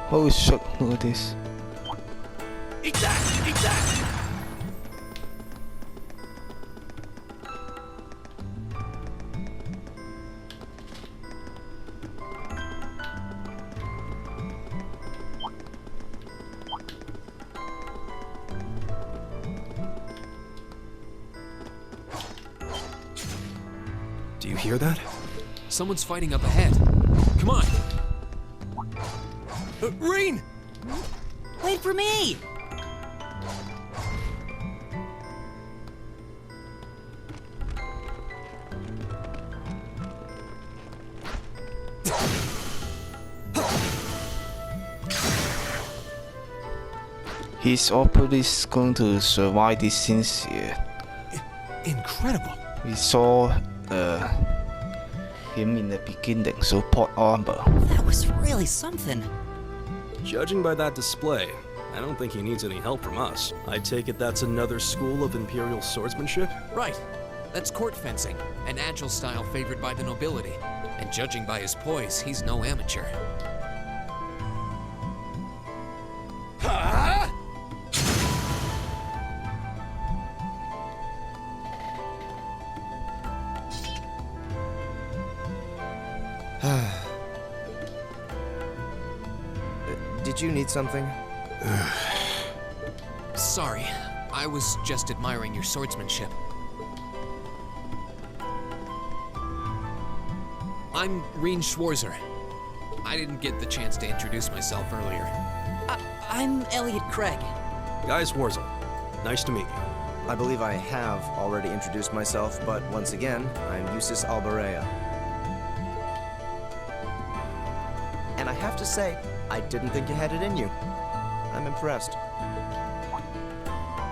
Holy shit, look at this. Eat that! Eat that! Do you hear that? Someone's fighting up ahead. Come on! Reen! Wait for me! His opera is going to survive this since Incredible! we saw him in the beginning, so plot armor. That was really something. Judging by that display, I don't think he needs any help from us. I take it that's another school of Imperial swordsmanship? Right. That's court fencing, an agile style favored by the nobility. And judging by his poise, he's no amateur. Did you need something? Sorry, I was just admiring your swordsmanship. I'm Reen Schwarzer. I didn't get the chance to introduce myself earlier. I'm Elliot Craig. Guy Swarzel. Nice to meet you. I believe I have already introduced myself, but once again, I'm Eustace Albarea. And I have to say, I didn't think you had it in you. I'm impressed.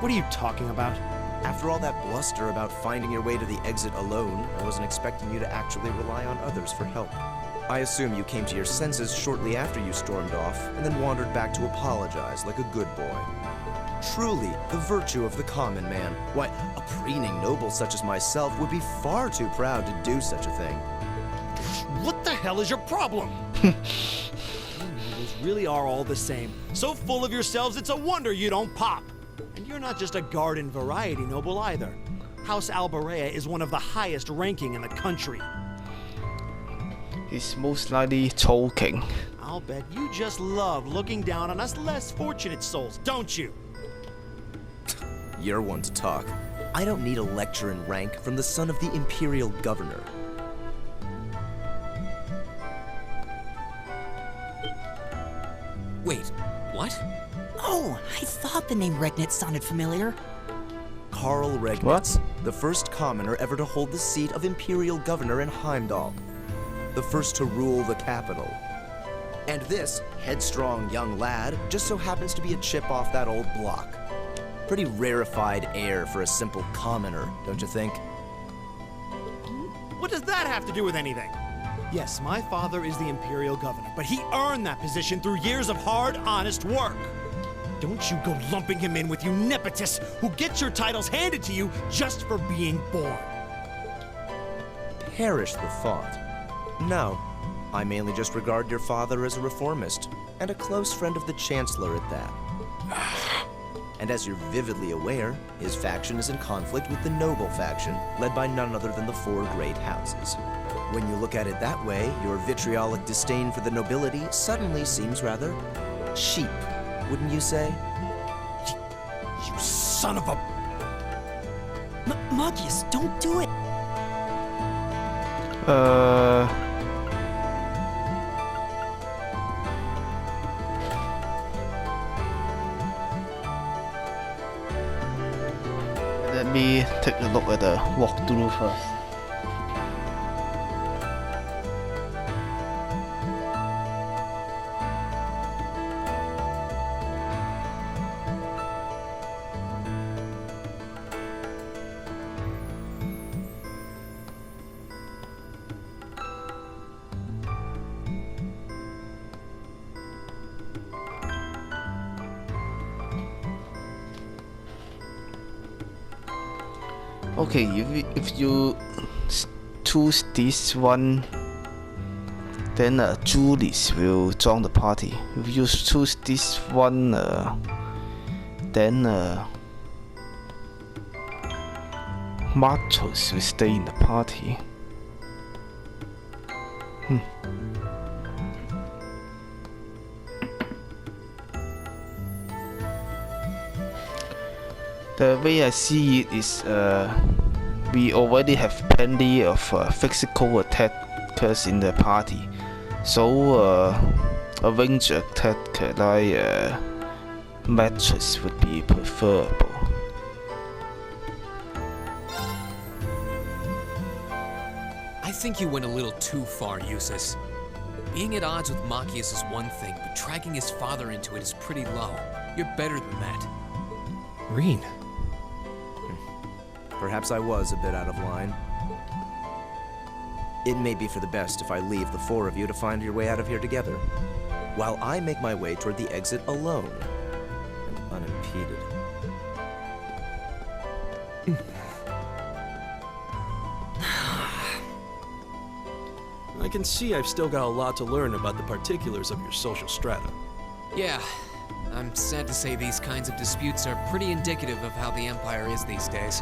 What are you talking about? After all that bluster about finding your way to the exit alone, I wasn't expecting you to actually rely on others for help. I assume you came to your senses shortly after you stormed off, and then wandered back to apologize like a good boy. Truly, the virtue of the common man. Why, a preening noble such as myself would be far too proud to do such a thing. What the hell is your problem? Nobles really are all the same. So full of yourselves, it's a wonder you don't pop. And you're not just a garden variety noble either. House Albarea is one of the highest ranking in the country. He's most likely talking. I'll bet you just love looking down on us less fortunate souls, don't you? You're one to talk. I don't need a lecture in rank from the son of the Imperial Governor. Wait, what? Oh, I thought the name Regnitz sounded familiar. Karl Regnitz, the first commoner ever to hold the seat of Imperial Governor in Heimdall. The first to rule the capital. And this headstrong young lad just so happens to be a chip off that old block. Pretty rarefied air for a simple commoner, don't you think? What does that have to do with anything? Yes, my father is the Imperial Governor, but he earned that position through years of hard, honest work. Don't you go lumping him in with you nepotists who get your titles handed to you just for being born. Perish the thought. No, I mainly just regard your father as a reformist, and a close friend of the Chancellor at that. And as you're vividly aware, his faction is in conflict with the noble faction, led by none other than the four great houses. When you look at it that way, your vitriolic disdain for the nobility suddenly seems rather cheap, wouldn't you say? You son of a... Magius, don't do it! Let me take a look at the walkthrough first. Okay, if you choose this one, then Julius will join the party. If you choose this one, then Marcos will stay in the party. The way I see it is, we already have plenty of physical attackers in the party, so a ranged attacker like Mattress would be preferable. I think you went a little too far, Eustace. Being at odds with Machias is one thing, but dragging his father into it is pretty low. You're better than that. Reen. Perhaps I was a bit out of line. It may be for the best if I leave the four of you to find your way out of here together, while I make my way toward the exit alone and unimpeded. I can see I've still got a lot to learn about the particulars of your social strata. Yeah, I'm sad to say these kinds of disputes are pretty indicative of how the Empire is these days.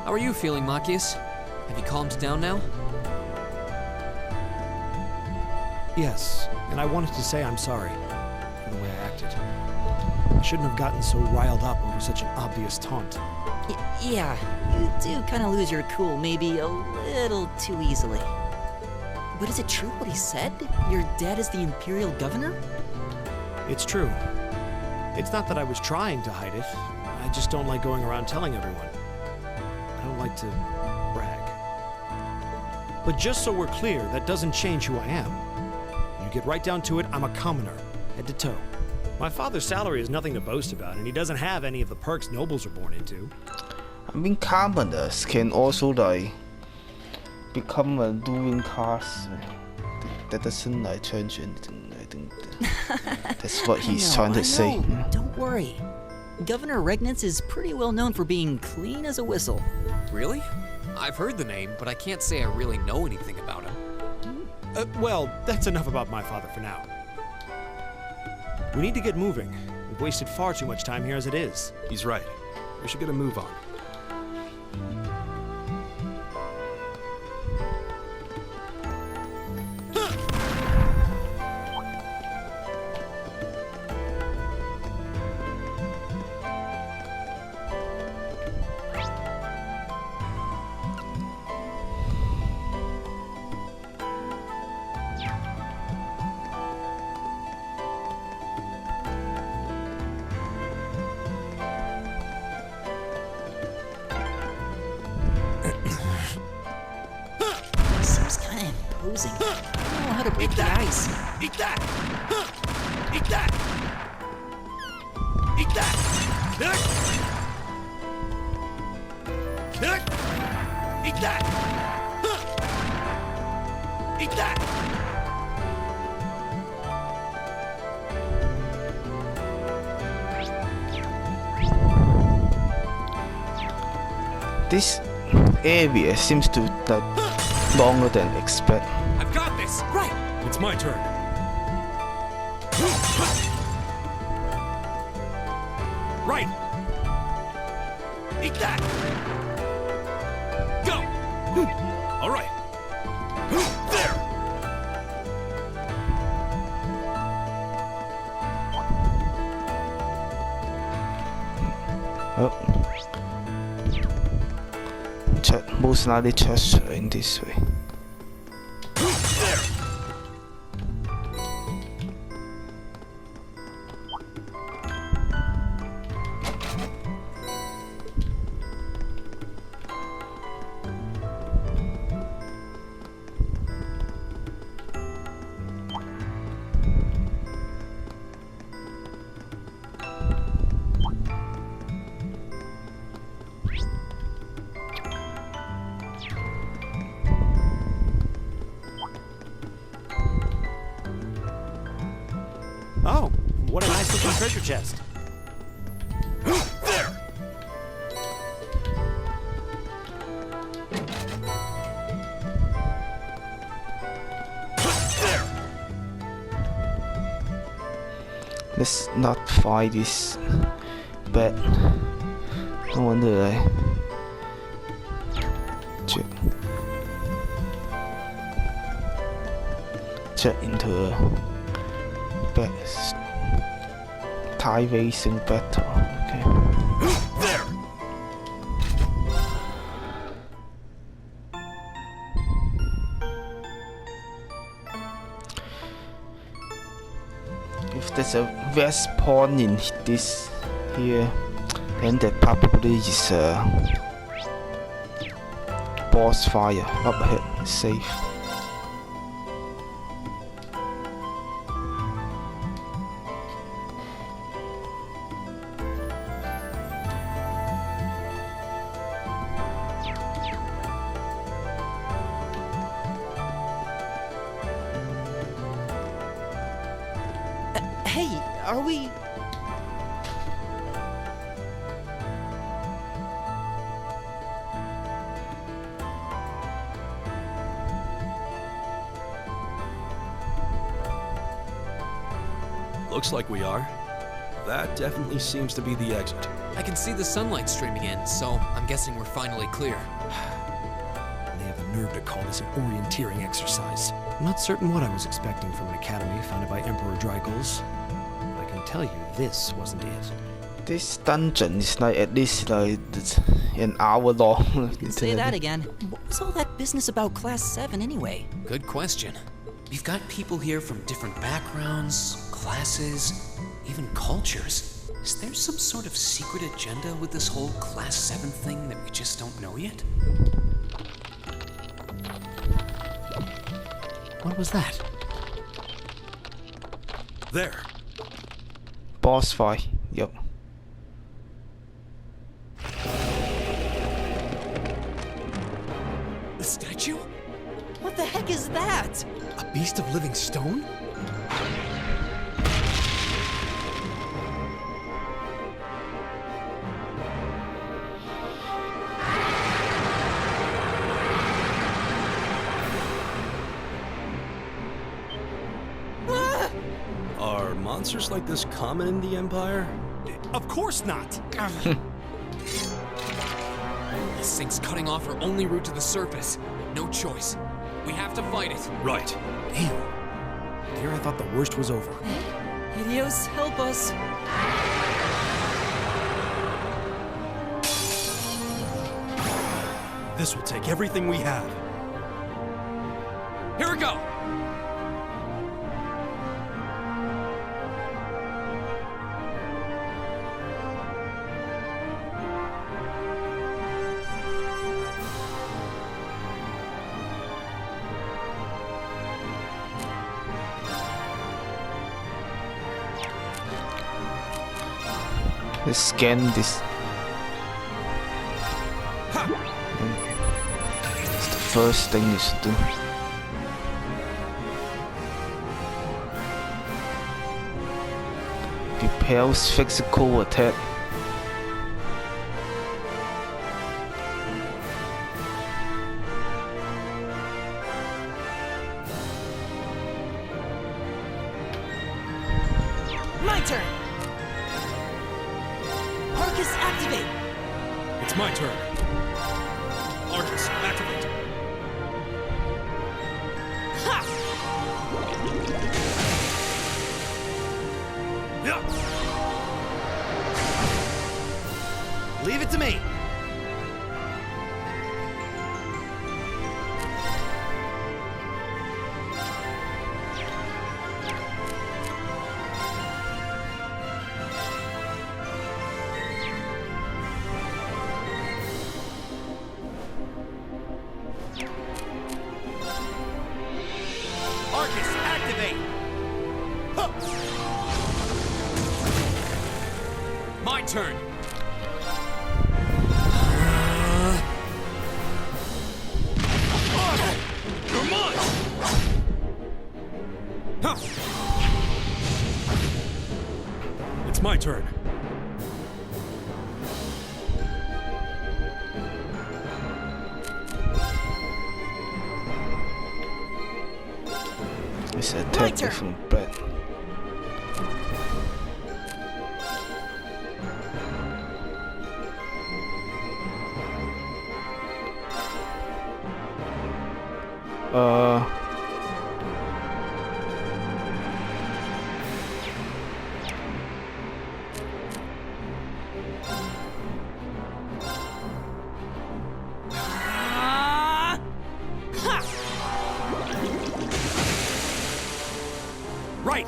How are you feeling, Machias? Have you calmed down now? Yes, and I wanted to say I'm sorry for the way I acted. I shouldn't have gotten so riled up over such an obvious taunt. Yeah, you do kind of lose your cool maybe a little too easily. But is it true what he said? Your dad is the Imperial Governor? It's true. It's not that I was trying to hide it. I just don't like going around telling everyone. I don't like to brag. But just so we're clear, that doesn't change who I am. You get right down to it, I'm a commoner, head to toe. My father's salary is nothing to boast about, and he doesn't have any of the perks nobles are born into. I mean, commoners can also like become a ruling class. That doesn't like change anything. I think that's what he's trying to say. Don't worry. Governor Regnitz is pretty well known for being clean as a whistle. Really? I've heard the name, but I can't say I really know anything about him. Well, that's enough about my father for now. We need to get moving. We've wasted far too much time here as it is. He's right. We should get a move on. Seems kind of imposing. I don't know how to break the ice. Eat that! Eat that! Eat that! Nick! Nick! Eat that! Eat that! This area seems to take longer than expected. I've got this! Right! It's my turn. Right! Eat that! Go! All right. There! Oh. Most likely just in this way. There! Oh, what a nice looking treasure chest. There! Let's not fight this bat. No wonder I check into a bat tie racing battle. Okay. There! If there's a west pawn in this here, then that probably is a boss fire. Up ahead, safe. Hey, are we... Looks like we are. That definitely seems to be the exit. I can see the sunlight streaming in, so I'm guessing we're finally clear. They have the nerve to call this an orienteering exercise. I'm not certain what I was expecting from an academy founded by Emperor Drygles. I can tell you, this wasn't it. This dungeon is like at least like an hour long. Say that again. What was all that business about Class 7 anyway? Good question. We've got people here from different backgrounds, classes, even cultures. Is there some sort of secret agenda with this whole Class 7 thing that we just don't know yet? What was that? There! Boss fight. Yup. The statue? What the heck is that? A beast of living stone? Are monsters like this common in the Empire? Of course not! This thing's cutting off our only route to the surface. No choice. We have to fight it. Right. Damn. Here I thought the worst was over. Helios, help us. This will take everything we have. Here we go! Let's scan this. It's the first thing you should do. Repels physical attack. My turn. Arcus, activate. It's my turn. Arcus, activate. Ha! Yeah. Leave it to me. Arcus, activate! Huh. My turn! You're mine! Huh. It's my turn. It's My attack turn. different, but Uh. Right.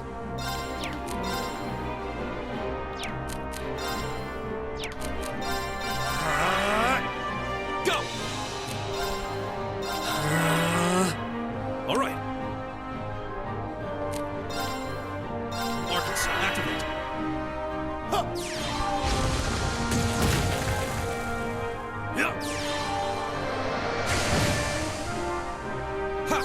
Go. All right. Marcus, activate. Huh. Yeah. Ha.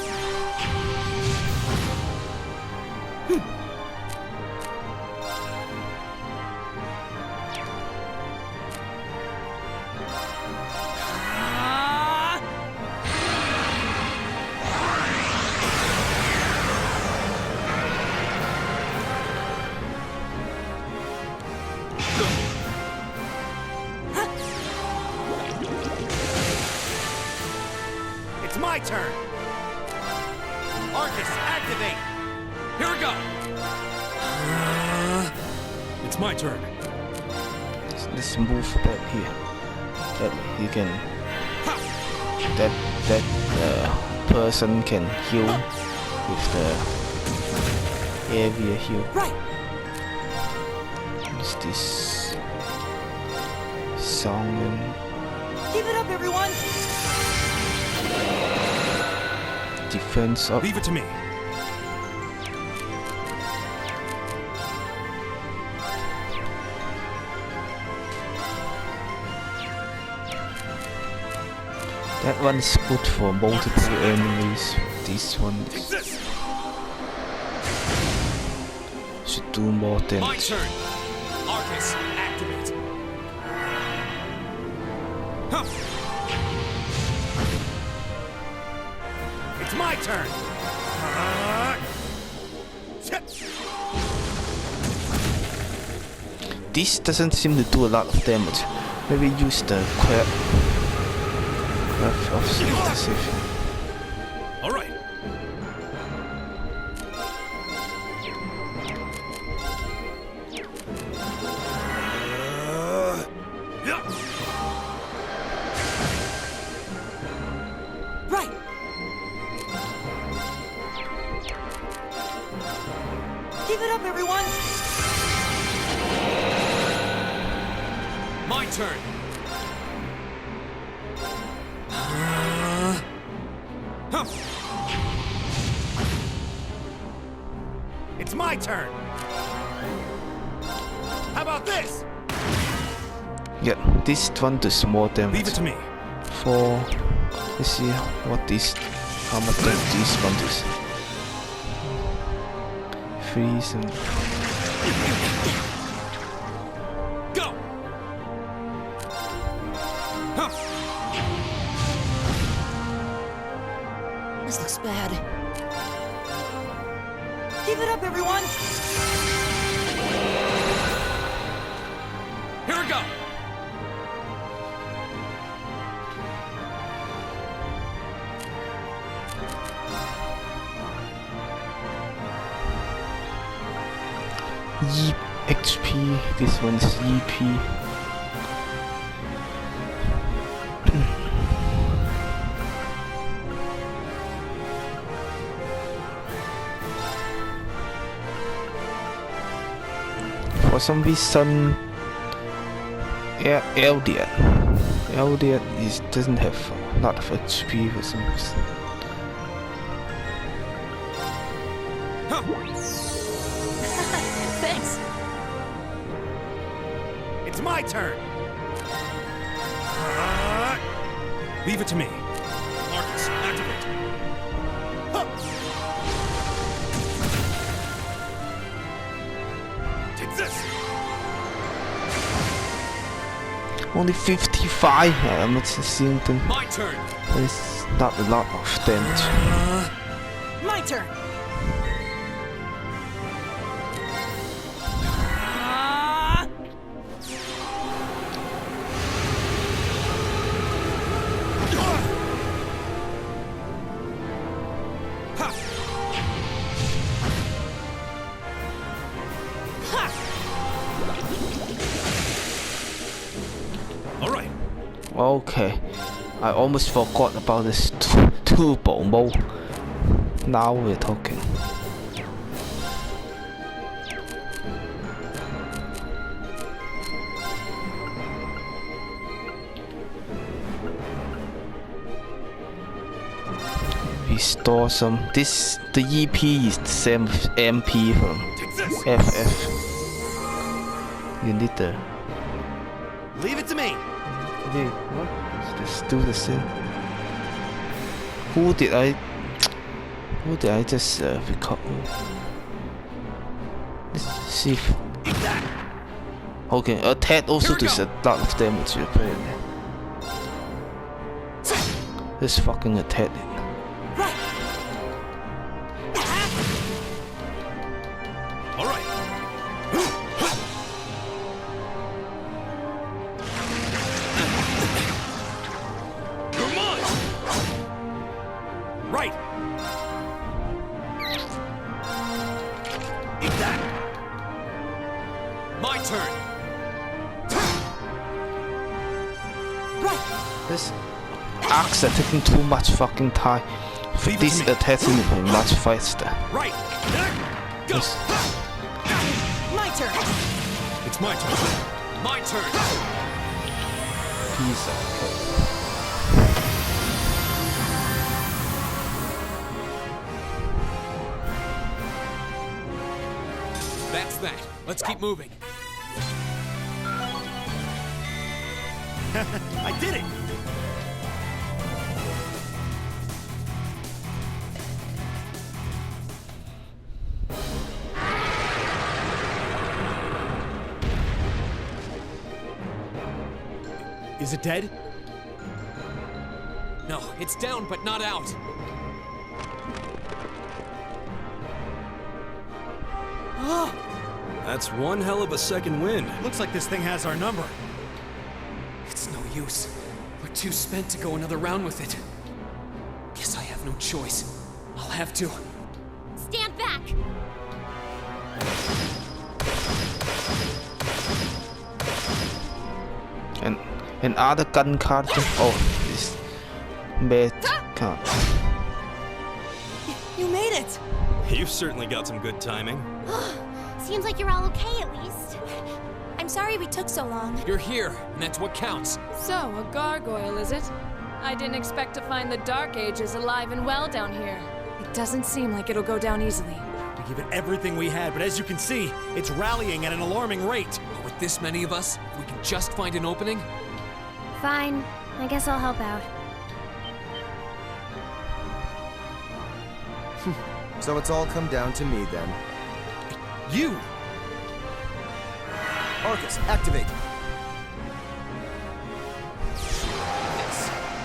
It's my turn. Arcus, activate. Here we go. It's my turn. Let's move back here. That he can. That person can heal with the area heal. Right. What's this song? Give it up, everyone. Defense up. Leave it to me. That one's good for multiple enemies. This one Take this. should do more My damage. turn. Arcus, activate. Huh. It's my turn. This doesn't seem to do a lot of damage. Maybe use the crab of save. All right. Yeah. Right. Give it up, everyone. My turn. Huh. It's my turn. How about this? Yeah, this one does more damage. Leave it to me. For let's see what this how much does this one does. Freeze and Go. Huh. This looks bad. Give it up, everyone. Here we go. Yeep XP. This one's EP. For some reason, Eldiat doesn't have a lot of HP for some reason. Huh. Thanks. It's my turn. Leave it to me. Marcus, activate. Huh. Take this. Only 55. I'm not seeing them. My turn. It's not a lot of damage. My turn. Okay, I almost forgot about this turbo mode. Now we're talking. Restore some. The EP is the same MP from FF. You need the. Leave it to me. Wait, what? Is this still the same? Who did I just record? Let's see if. Okay, attack also does a lot of damage apparently. This fucking attack. My turn. This arcs are taking too much fucking time. This attacks will be much faster. Right. Go. Yes. My turn. It's my turn. My turn. Piece of cake. That's that. Let's keep moving. I did it. Is it dead? No, it's down but not out. That's one hell of a second wind. Looks like this thing has our number. It's no use. We're too spent to go another round with it. Guess I have no choice. I'll have to. Stand back! And another gun card. Oh, this med card. You made it! You've certainly got some good timing. Seems like you're all okay at least. I'm sorry we took so long. You're here, and that's what counts. So, a gargoyle, is it? I didn't expect to find the Dark Ages alive and well down here. It doesn't seem like it'll go down easily. We gave it everything we had, but as you can see, it's rallying at an alarming rate. But with this many of us, if we can just find an opening. Fine. I guess I'll help out. So it's all come down to me then. You! Arcus, activate!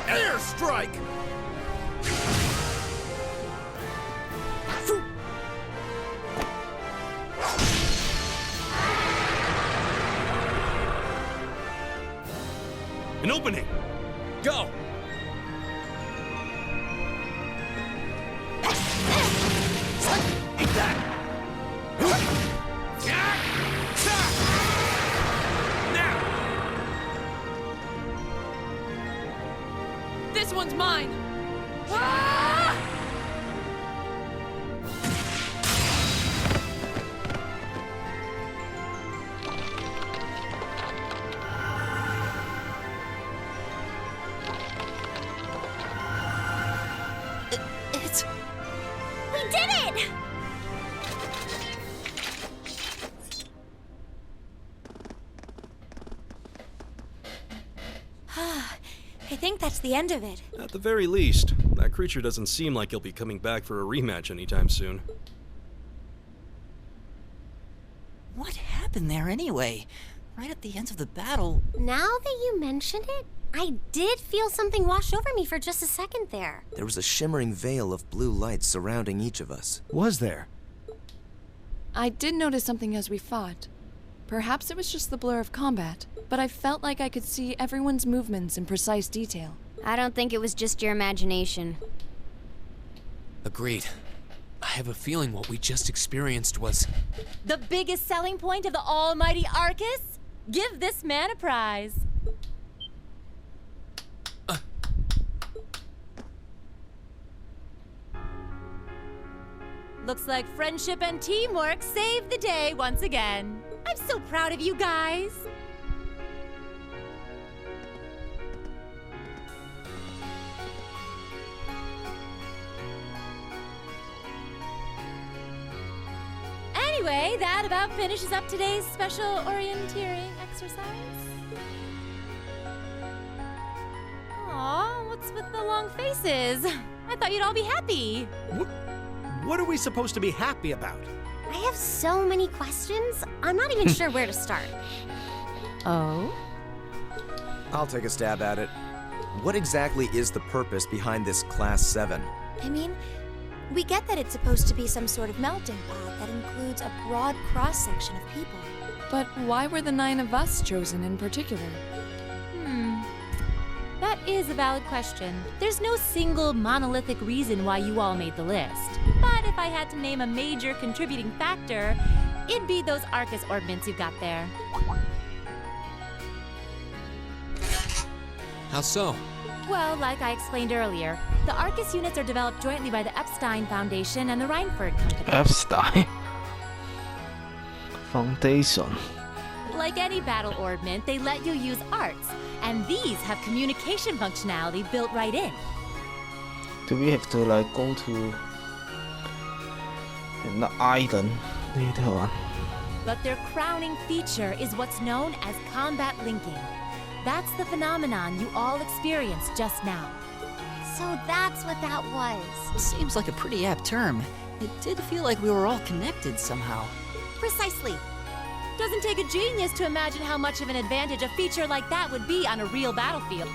Airstrike! An opening! Go! Eat that! Now! This one's mine! Ah! It's... We did it! I think that's the end of it. At the very least, that creature doesn't seem like he'll be coming back for a rematch anytime soon. What happened there anyway? Right at the end of the battle... Now that you mention it, I did feel something wash over me for just a second there. There was a shimmering veil of blue light surrounding each of us. Was there? I did notice something as we fought. Perhaps it was just the blur of combat, but I felt like I could see everyone's movements in precise detail. I don't think it was just your imagination. Agreed. I have a feeling what we just experienced was... The biggest selling point of the almighty Arcus? Give this man a prize. Looks like friendship and teamwork saved the day once again. I'm so proud of you guys. Anyway, that about finishes up today's special orienteering exercise. Aw, what's with the long faces? I thought you'd all be happy. What are we supposed to be happy about? I have so many questions, I'm not even sure where to start. Oh? I'll take a stab at it. What exactly is the purpose behind this Class 7? I mean, we get that it's supposed to be some sort of melting pot that includes a broad cross-section of people. But why were the 9 of us chosen in particular? That is a valid question. There's no single monolithic reason why you all made the list. But if I had to name a major contributing factor, it'd be those Arcus ordnance you've got there. How so? Well, like I explained earlier, the Arcus units are developed jointly by the Epstein Foundation and the Reinford Company. Epstein Foundation. Like any battle ordnance, they let you use arts, and these have communication functionality built right in. Do we have to like go to an island later on? But their crowning feature is what's known as combat linking. That's the phenomenon you all experienced just now. So that's what that was. Seems like a pretty apt term. It did feel like we were all connected somehow. Precisely. Doesn't take a genius to imagine how much of an advantage a feature like that would be on a real battlefield.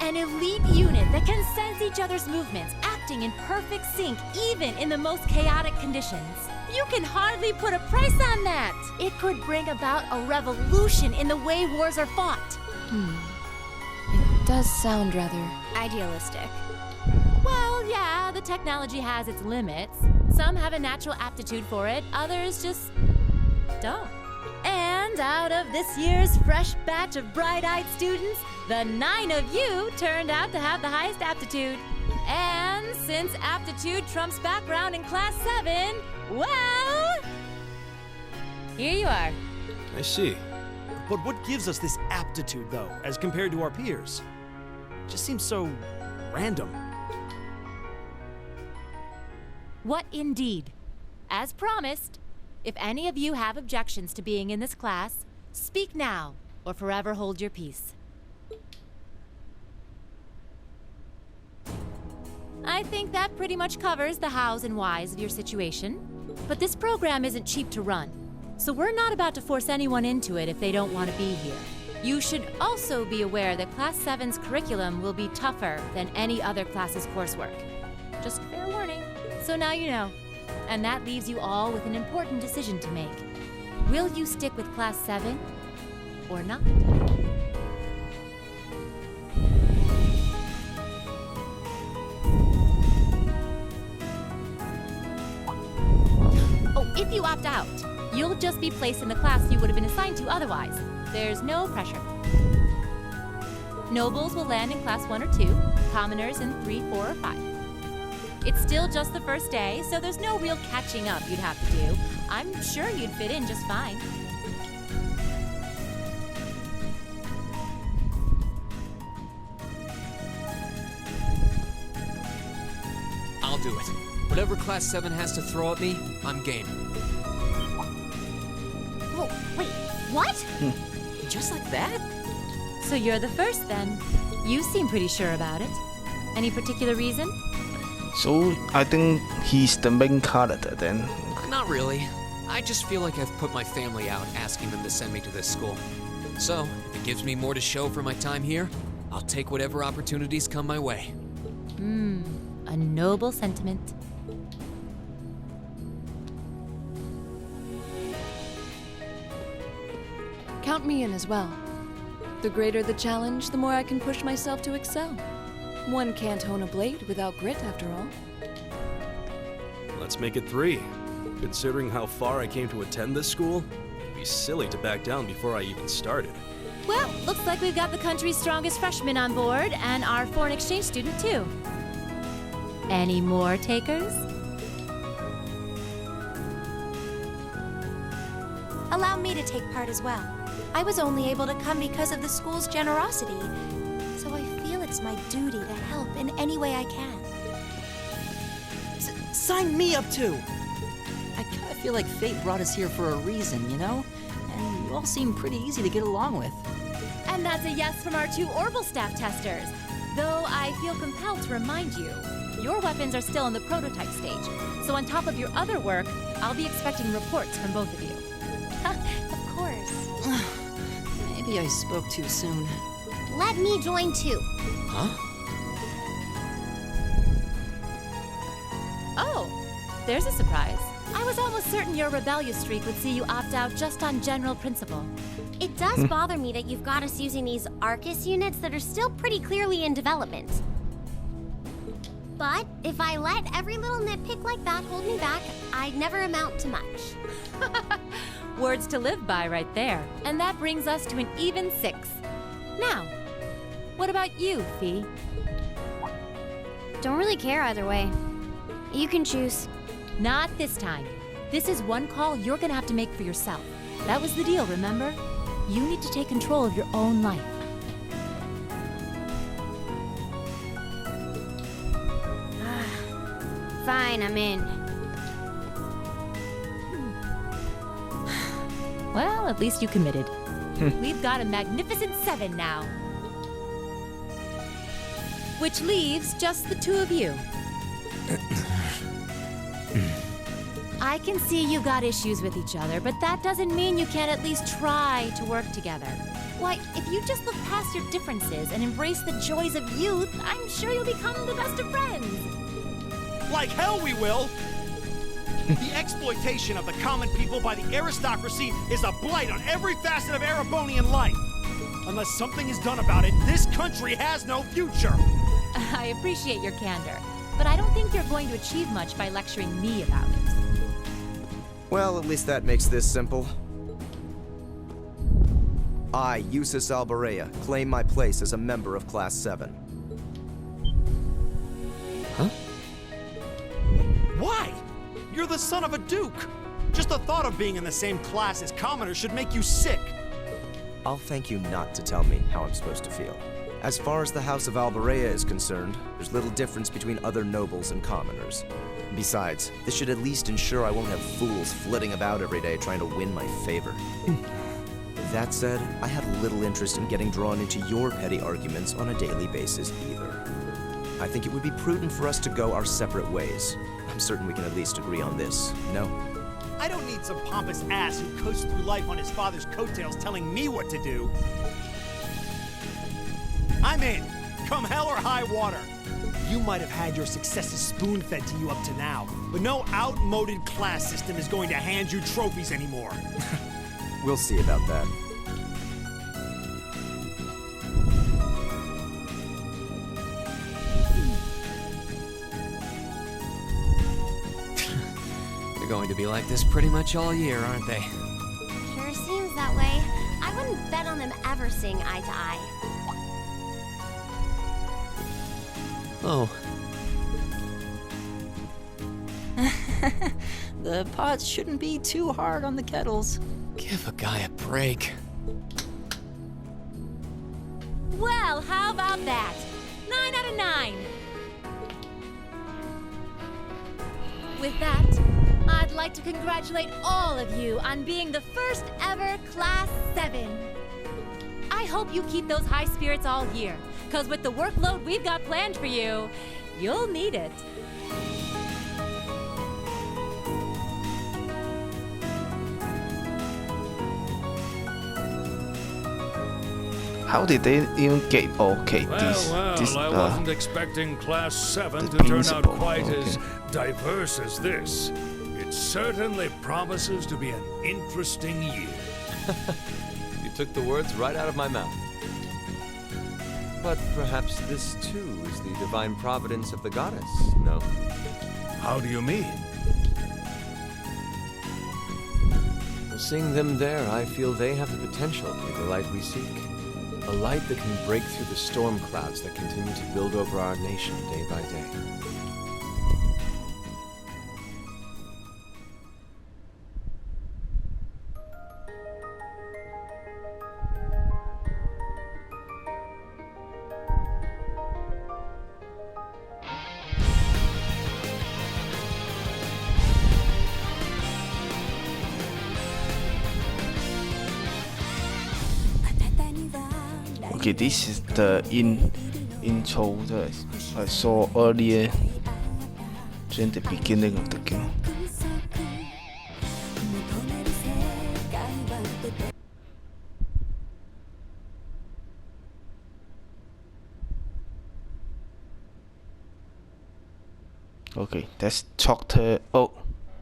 An elite unit that can sense each other's movements, acting in perfect sync even in the most chaotic conditions. You can hardly put a price on that. It could bring about a revolution in the way wars are fought. It does sound rather Idealistic. Well, yeah, the technology has its limits. Some have a natural aptitude for it, others just don't. And out of this year's fresh batch of bright-eyed students, the 9 of you turned out to have the highest aptitude. And since aptitude trumps background in Class 7, well, here you are. I see. But what gives us this aptitude, though, as compared to our peers? It just seems so random. What indeed? As promised, if any of you have objections to being in this class, speak now or forever hold your peace. I think that pretty much covers the hows and whys of your situation. But this program isn't cheap to run, so we're not about to force anyone into it if they don't want to be here. You should also be aware that Class 7's curriculum will be tougher than any other class's coursework. Just fair warning. So now you know. And that leaves you all with an important decision to make. Will you stick with Class 7 or not? Oh, if you opt out, you'll just be placed in the class you would have been assigned to otherwise. There's no pressure. Nobles will land in Class 1 or 2, commoners in 3, 4, or 5. It's still just the first day, so there's no real catching up you'd have to do. I'm sure you'd fit in just fine. I'll do it. Whatever Class 7 has to throw at me, I'm game. Oh, wait, what? Just like that? So you're the first then. You seem pretty sure about it. Any particular reason? So I think he's the main character then. Not really. I just feel like I've put my family out asking them to send me to this school. So, if it gives me more to show for my time here, I'll take whatever opportunities come my way. A noble sentiment. count me in as well. The greater the challenge, the more I can push myself to excel. One can't hone a blade without grit, after all. Let's make it 3. Considering how far I came to attend this school, it'd be silly to back down before I even started. Well, looks like we've got the country's strongest freshman on board, and our foreign exchange student, too. Any more takers? allow me to take part as well. I was only able to come because of the school's generosity, so I feel it's my duty to help in any way I can. Sign me up too! I kinda feel like fate brought us here for a reason, you know? And you all seem pretty easy to get along with. And that's a yes from our 2 Orbital staff testers. Though I feel compelled to remind you, your weapons are still in the prototype stage. So on top of your other work, I'll be expecting reports from both of you. Of course. Maybe I spoke too soon. Let me join too. Huh? Oh, there's a surprise. I was almost certain your rebellious streak would see you opt out just on general principle. It does bother me that you've got us using these Arcus units that are still pretty clearly in development. But if I let every little nitpick like that hold me back, I'd never amount to much. Words to live by right there. And that brings us to an even 6. Now, what about you, Fee? Don't really care either way. You can choose. Not this time. This is one call you're gonna have to make for yourself. That was the deal, remember? You need to take control of your own life. Fine, I'm in. Well, at least you committed. We've got a magnificent 7 now. Which leaves just the 2 of you. I can see you've got issues with each other, but that doesn't mean you can't at least try to work together. Why, if you just look past your differences and embrace the joys of youth, I'm sure you'll become the best of friends. Like hell we will! The exploitation of the common people by the aristocracy is a blight on every facet of Erebonian life. Unless something is done about it, this country has no future. I appreciate your candor, but I don't think you're going to achieve much by lecturing me about it. Well, at least that makes this simple. I, Eusus Alborea, claim my place as a member of Class 7. Huh? Why? You're the son of a duke. Just the thought of being in the same class as commoners should make you sick. I'll thank you not to tell me how I'm supposed to feel. As far as the House of Alborea is concerned, there's little difference between other nobles and commoners. Besides, this should at least ensure I won't have fools flitting about every day trying to win my favor. That said, I have little interest in getting drawn into your petty arguments on a daily basis either. I think it would be prudent for us to go our separate ways. I'm certain we can at least agree on this, no? I don't need some pompous ass who coasts through life on his father's coattails telling me what to do. I'm in, come hell or high water. You might have had your successes spoon-fed to you up to now, but no outmoded class system is going to hand you trophies anymore. We'll see about that. They're going to be like this pretty much all year, aren't they? Sure seems that way. I wouldn't bet on them ever seeing eye to eye. Oh. The pots shouldn't be too hard on the kettles. Give a guy a break. Well, how about that? 9 out of 9. With that, I'd like to congratulate all of you on being the first ever Class 7. I hope you keep those high spirits all year, because with the workload we've got planned for you, you'll need it. How did they even get okay? I wasn't expecting Class 7 the to turn out principal, quite okay. as diverse as this. It certainly promises to be an interesting year. You took the words right out of my mouth. But perhaps this too is the divine providence of the goddess, no? How do you mean? Well, seeing them there, I feel they have the potential to be the light we seek. A light that can break through the storm clouds that continue to build over our nation day by day. Okay, this is the intro that I saw earlier during the beginning of the game. Okay, that's chapter. Oh,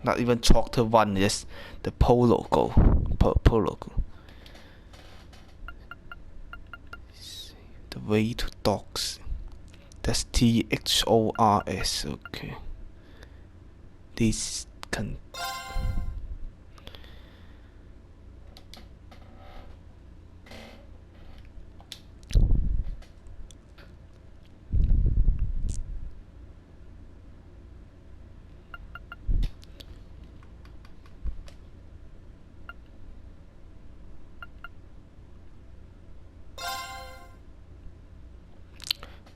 not even chapter 1. Yes, the prologue. Prologue. The way to dogs. That's THORS. Okay. This can.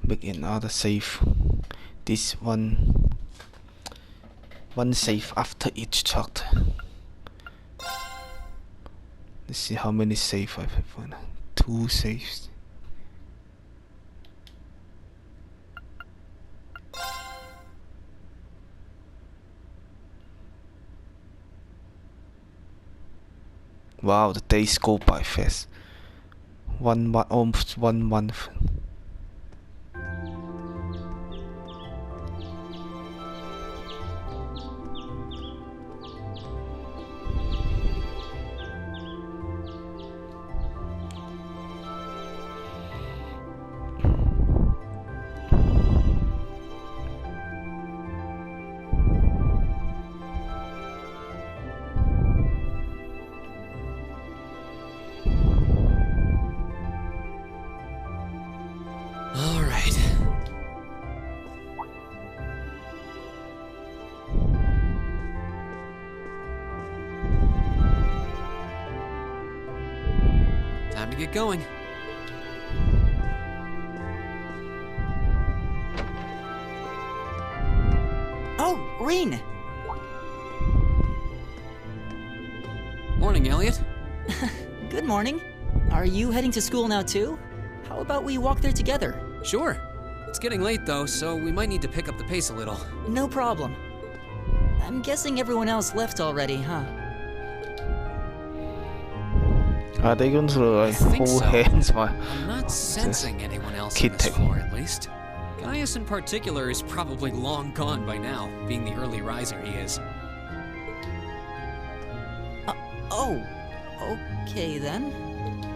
Make another save. This one save after each chapter. Let's see how many saves I have. 2 saves. Wow, the days go by fast. Almost 1 month. Time to get going. Oh, Rean! Morning, Elliot. Good morning. Are you heading to school now too? How about we walk there together? Sure. It's getting late though, so we might need to pick up the pace a little. No problem. I'm guessing everyone else left already, huh? Are they going to like hold so. hands while I'm not sensing anyone else on this floor, at least. Gaius in particular is probably long gone by now, being the early riser he is. Oh, okay then.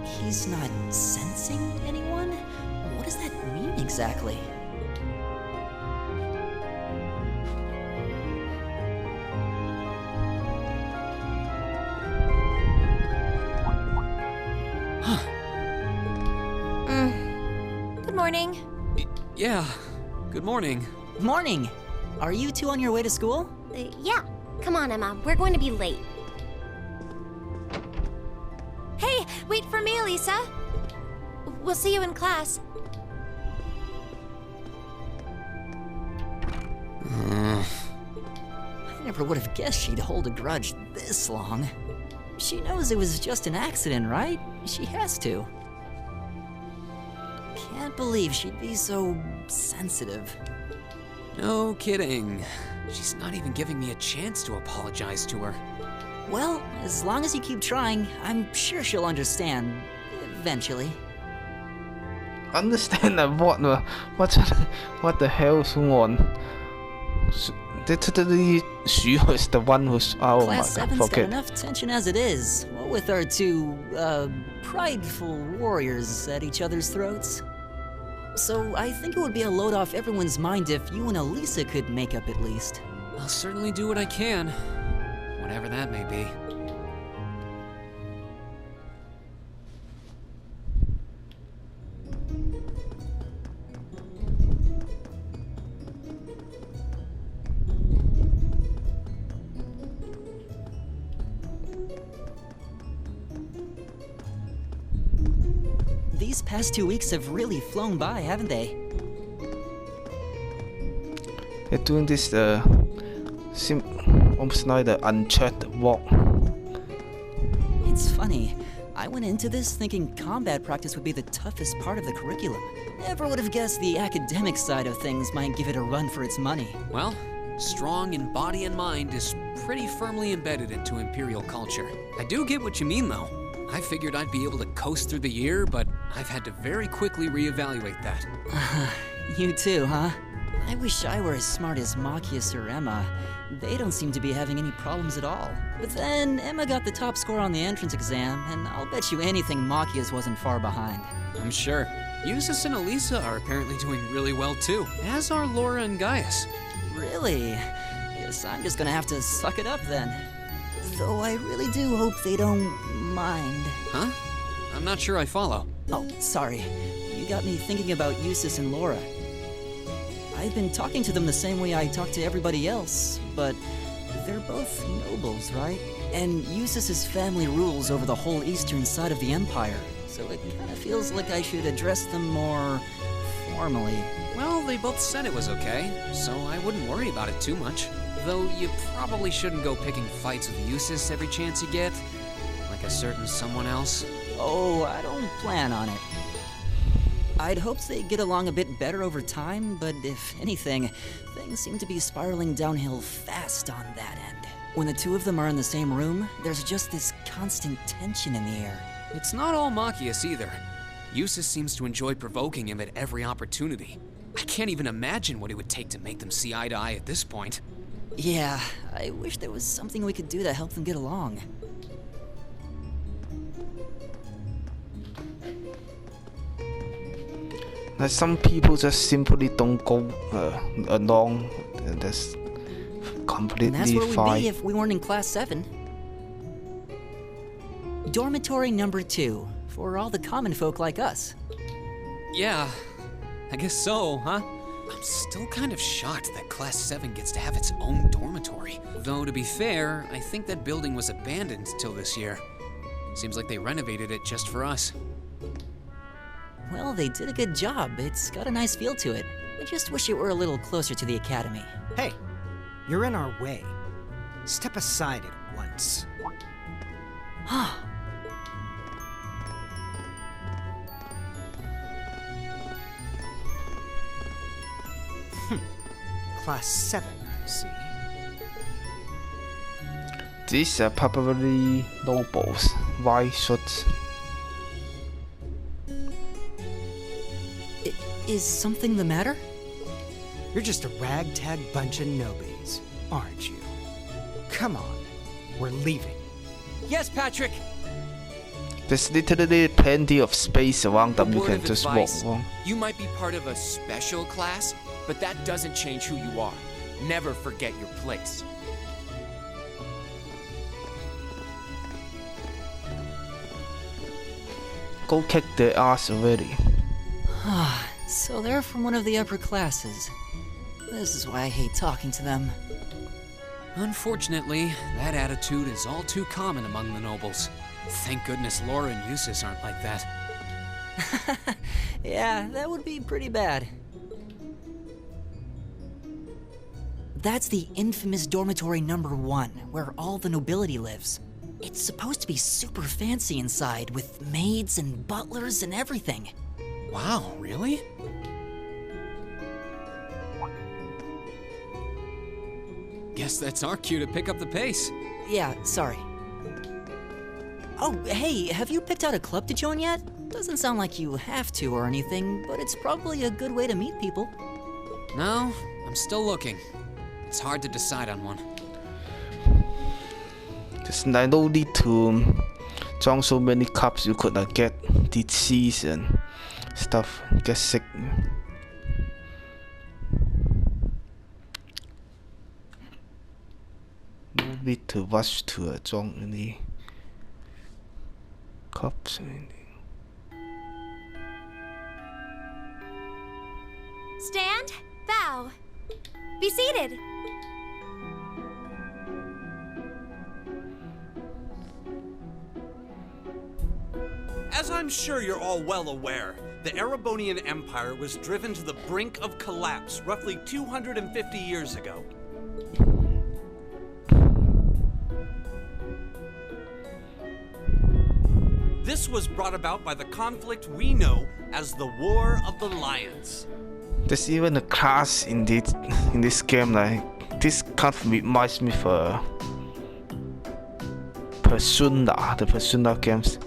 He's not sensing anyone? What does that mean exactly? Good morning. Yeah, good morning. Morning! Are you two on your way to school? Yeah. Come on, Emma. We're going to be late. Hey, wait for me, Lisa. We'll see you in class. I never would have guessed she'd hold a grudge this long. She knows it was just an accident, right? She has to. Can't believe she'd be so sensitive. No kidding. She's not even giving me a chance to apologize to her. Well, as long as you keep trying, I'm sure she'll understand. Eventually. understand that what the hell is going on? Literally, Xu is the one who's Class 7's got enough tension as it is. What with our two, prideful warriors at each other's throats. So I think it would be a load off everyone's mind if you and Elisa could make up at least. I'll certainly do what I can, whatever that may be. These past 2 weeks have really flown by, haven't they? They're doing this almost like the Uncharted walk. It's funny. I went into this thinking combat practice would be the toughest part of the curriculum. Never would have guessed the academic side of things might give it a run for its money. Well, strong in body and mind is pretty firmly embedded into Imperial culture. I do get what you mean, though. I figured I'd be able to coast through the year, but I've had to very quickly reevaluate that. You too, huh? I wish I were as smart as Machias or Emma. They don't seem to be having any problems at all. But then, Emma got the top score on the entrance exam, and I'll bet you anything Machias wasn't far behind. I'm sure. Eustace and Elisa are apparently doing really well too, as are Laura and Gaius. Really? Guess I'm just gonna have to suck it up then. Though I really do hope they don't mind. Huh? I'm not sure I follow. Oh, sorry. You got me thinking about Eustace and Laura. I've been talking to them the same way I talk to everybody else, but they're both nobles, right? And Eustace's family rules over the whole eastern side of the Empire, so it kind of feels like I should address them more formally. Well, they both said it was okay, so I wouldn't worry about it too much. Though you probably shouldn't go picking fights with Eustace every chance you get, like a certain someone else. Oh, I don't plan on it. I'd hoped they'd get along a bit better over time, but if anything, things seem to be spiraling downhill fast on that end. When the two of them are in the same room, there's just this constant tension in the air. It's not all Machias either. Eustace seems to enjoy provoking him at every opportunity. I can't even imagine what it would take to make them see eye to eye at this point. Yeah, I wish there was something we could do to help them get along. Like some people just simply don't go along, and that's completely And that's where we'd fine. be if we weren't in Class 7. Dormitory number 2, for all the common folk like us. Yeah, I guess so, huh? I'm still kind of shocked that Class 7 gets to have its own dormitory. Though, to be fair, I think that building was abandoned till this year. Seems like they renovated it just for us. Well, they did a good job. It's got a nice feel to it. I just wish it were a little closer to the academy. Hey, you're in our way. Step aside at once. Class 7, I see. These are probably nobles. Why should... Is something the matter? You're just a ragtag bunch of nobodies, aren't you? Come on, we're leaving. Yes, Patrick! There's literally plenty of space around them. You Word can of just advice, walk along. You might be part of a special class, but that doesn't change who you are. Never forget your place. Go kick their ass already. So they're from one of the upper classes. This is why I hate talking to them. Unfortunately, that attitude is all too common among the nobles. Thank goodness Laura and Eustace aren't like that. Yeah, that would be pretty bad. That's the infamous dormitory number 1, where all the nobility lives. It's supposed to be super fancy inside, with maids and butlers and everything. Wow, really? Guess that's our cue to pick up the pace. Yeah, sorry. Oh, hey, have you picked out a club to join yet? Doesn't sound like you have to or anything, but it's probably a good way to meet people. No, I'm still looking. It's hard to decide on one. There's no need to join so many cups. You could get disease and stuff, get sick. No need to rush to join any cups or anything. Stand, bow, be seated. As I'm sure you're all well aware, the Erebonian Empire was driven to the brink of collapse roughly 250 years ago. This This was brought about by the conflict we know as the War of the Lions. There's even a class in this game. Like this kind of reminds me of Persona, the Persona games.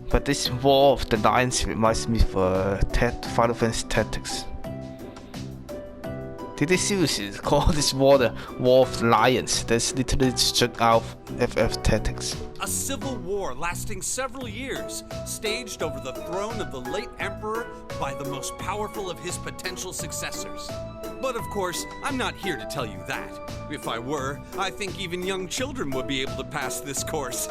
But this War of the Lions reminds me of Final Fantasy Tactics. Did they seriously call this war the War of the Lions? That's literally struck out FF Tactics. A civil war lasting several years, staged over the throne of the late Emperor by the most powerful of his potential successors. But of course, I'm not here to tell you that. If I were, I think even young children would be able to pass this course.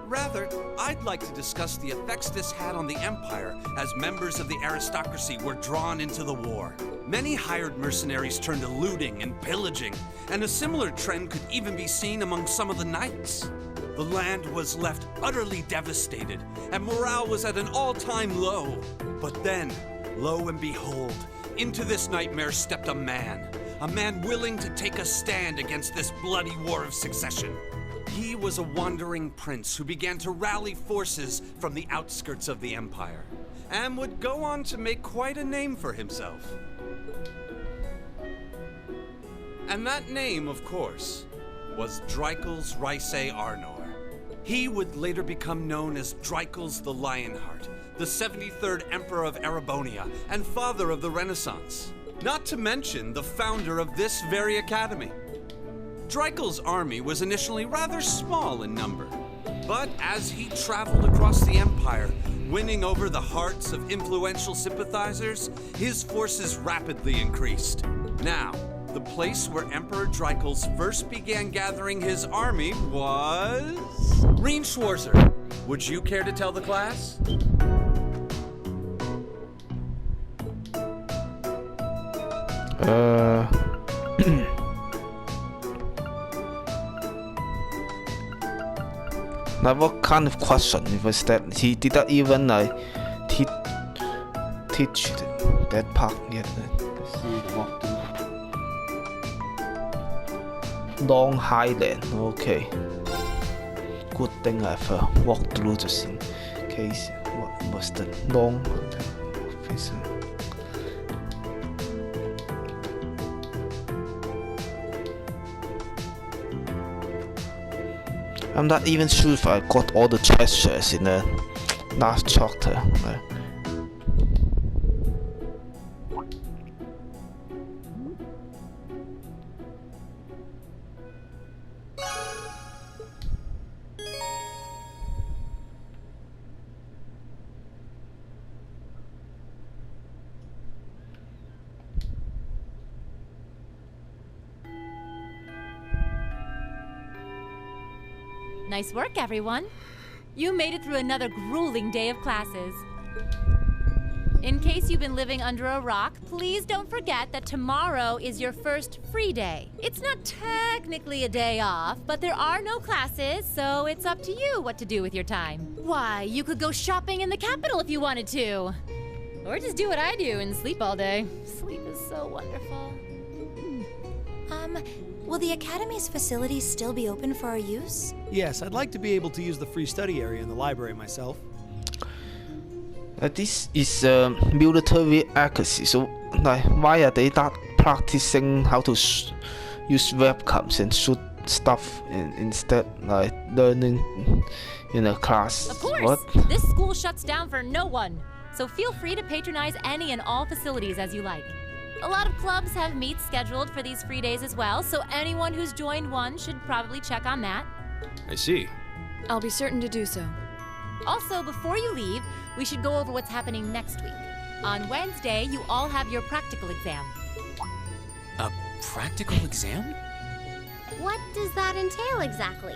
Rather, I'd like to discuss the effects this had on the Empire as members of the aristocracy were drawn into the war. Many hired mercenaries turned to looting and pillaging, and a similar trend could even be seen among some of the knights. The land was left utterly devastated, and morale was at an all-time low. But then, lo and behold, into this nightmare stepped a man willing to take a stand against this bloody war of succession. He was a wandering prince who began to rally forces from the outskirts of the Empire, and would go on to make quite a name for himself. And that name, of course, was Dreikel's Rhysei Arnor. He would later become known as Dreikel's the Lionheart, the 73rd Emperor of Erebonia, and father of the Renaissance. Not to mention the founder of this very academy. Dreikel's army was initially rather small in number, but as he traveled across the Empire, winning over the hearts of influential sympathizers, his forces rapidly increased. Now, the place where Emperor Dreikels first began gathering his army was... Reen Schwarzer. Would you care to tell the class? Now, what kind of question was that? He didn't even teach that part yet. Let's see, walk through. Long Highland, okay. Good thing I've walked through just in case. What was the Long Highland? I'm not even sure if I got all the treasures in the last chapter. Nice work, everyone. You made it through another grueling day of classes. In case you've been living under a rock, please don't forget that tomorrow is your first free day. It's not technically a day off, but there are no classes, so it's up to you what to do with your time. Why, you could go shopping in the capital if you wanted to. Or just do what I do and sleep all day. Sleep is so wonderful. Will the Academy's facilities still be open for our use? Yes, I'd like to be able to use the free study area in the library myself. This is military accuracy, so like, why are they not practicing how to use webcams and shoot stuff instead like learning in a class? Of course! What? This school shuts down for no one, so feel free to patronize any and all facilities as you like. A lot of clubs have meets scheduled for these free days as well, so anyone who's joined one should probably check on that. I see. I'll be certain to do so. Also, before you leave, we should go over what's happening next week. On Wednesday, you all have your practical exam. A practical exam? What does that entail exactly?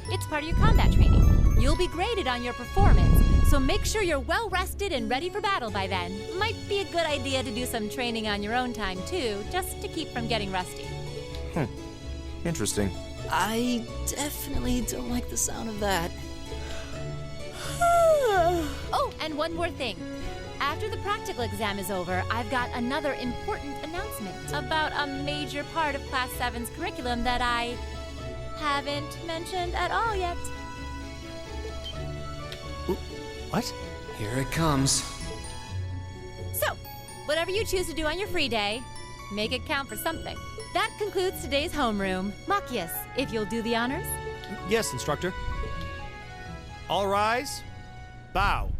It's part of your combat training. You'll be graded on your performance, so make sure you're well rested and ready for battle by then. Might be a good idea to do some training on your own time too, just to keep from getting rusty. Interesting. I definitely don't like the sound of that. Oh, and one more thing. After the practical exam is over, I've got another important announcement about a major part of Class 7's curriculum that I haven't mentioned at all yet. What? Here it comes. So, whatever you choose to do on your free day, make it count for something. That concludes today's homeroom. Machias, if you'll do the honors. Yes, instructor. All rise. Bow.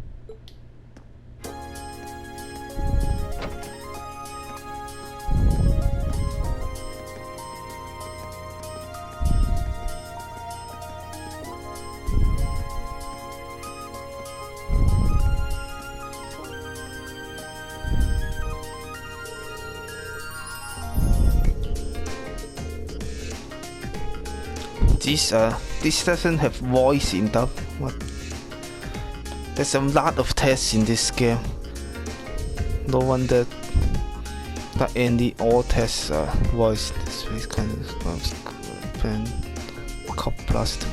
This doesn't have voice in them. What? There's a lot of tests in this game. No wonder that any all tests are voiced. This is kind of pen cop plus today.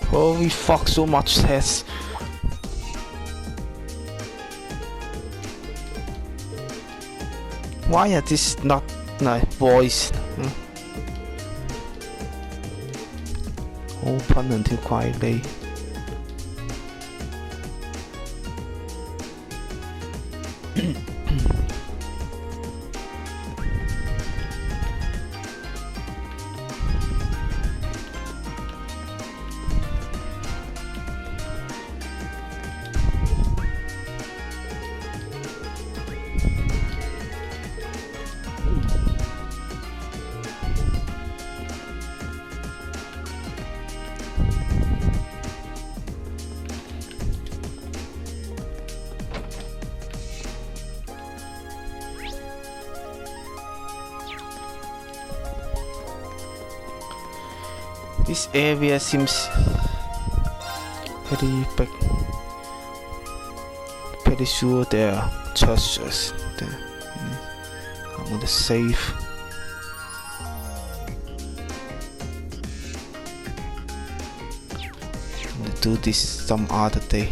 Holy fuck, so much tests. Why are this not voiced? Open until quite late. This area seems pretty big. Pretty sure there are treasures there. I'm gonna save. I'm gonna do this some other day.